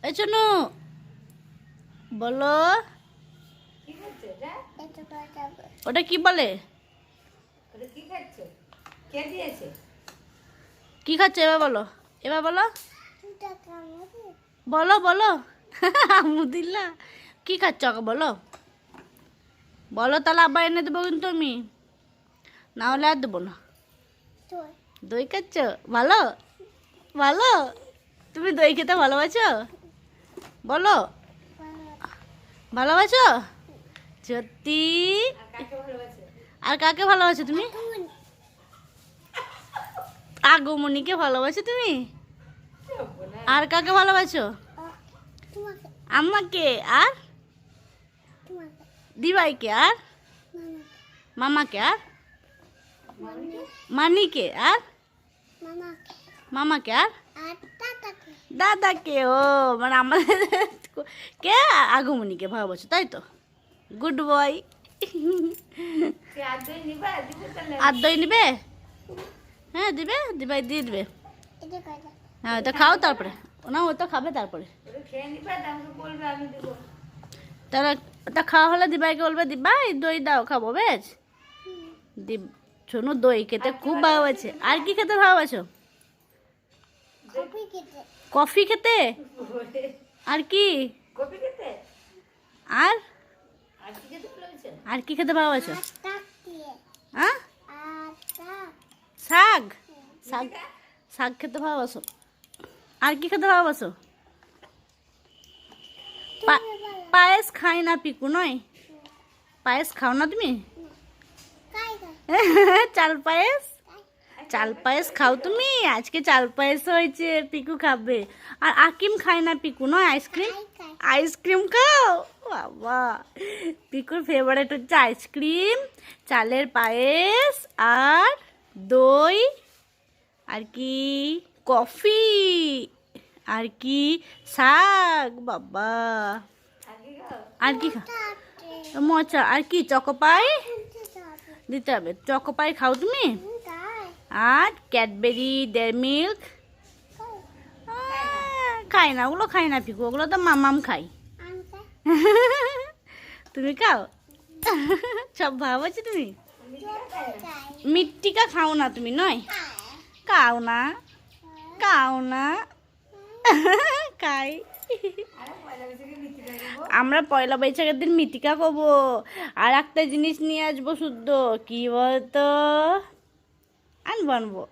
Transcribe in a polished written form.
এই চনু বলো, ওটা কি বলে? কি খাচ্ছে এবার বলো, এবার বলো, বলো বলো। আমুদিল্লা কি খাচ্ছ আগে বলো, বলো তাহলে আবার এনে দেবো কিন্তু আমি, না হলে আর দেবো না। দই খাচ্ছ? ভালো ভালো, তুমি দই খেতে ভালোবাসো? বলো ভালোবাসো সত্যি? আর কাকে ভালোবাসো তুমি? আগমনীকে ভালোবাসো তুমি? আর কাকে ভালোবাসো? আম্মাকে, আর দিবাইকে, আর মামাকে, আর মানিকে, আর মামাকে, আর দাদাকে। ও মানে আমাদের কে আগমনীকে ভালোবাসো তাই তো? Good boy. আর দই নিবে? হ্যাঁ দিবে, দিবাই দিয়ে দিবে। হ্যাঁ ওটা খাও তারপরে, না ওটা খাবে তারপরে। তাহলে ওটা খাওয়া হলে দিবাইকে বলবে দিবাই দই দাও খাবো, বেশ? শোনো দই খেতে খুব ভালোবাসে। আর কি খেতে ভালোবাসো? কফি খেতে? আর কি? আর আর কি খেতে ভালোবাসো? শাক, শাক, শাক খেতে ভালোবাসো। আর কি খেতে ভালোবাসো? পায়েস খাই না পিকু নয়, পায়েস খাও না তুমি? চাল পায়েস, চাল পায়েস খাও তুমি? আজকে চাল পায়েস হয়েছে, পিকু খাবে। আর আকিম খায় না পিকু নয়, আইসক্রিম, আইসক্রিম খাও? বাবা, পিকুর ফেভারিট হচ্ছে আইসক্রিম, চালের পায়েস, আর দই, আর কি কফি, আর কি শাক। বাবা আর কি খা মজা, আর কি চকোপাই দিতে হবে। চকোপাই খাও তুমি? আর ক্যাডবেরি, ডেয়ারি মিল্ক খাই না, ওগুলো খাই না পিকু, ওগুলো তো মামাম খাই। তুমি খাও? সব ভালোবাসি তুমি? মিট্টিকা খাও না তুমি নয়? খাও না, খাও না। খাই আমরা পয়লা বৈশাখের দিন মিটিকা খাবো। আর একটা জিনিস নিয়ে আসবো শুদ্ধ, কি বলতো আনবো,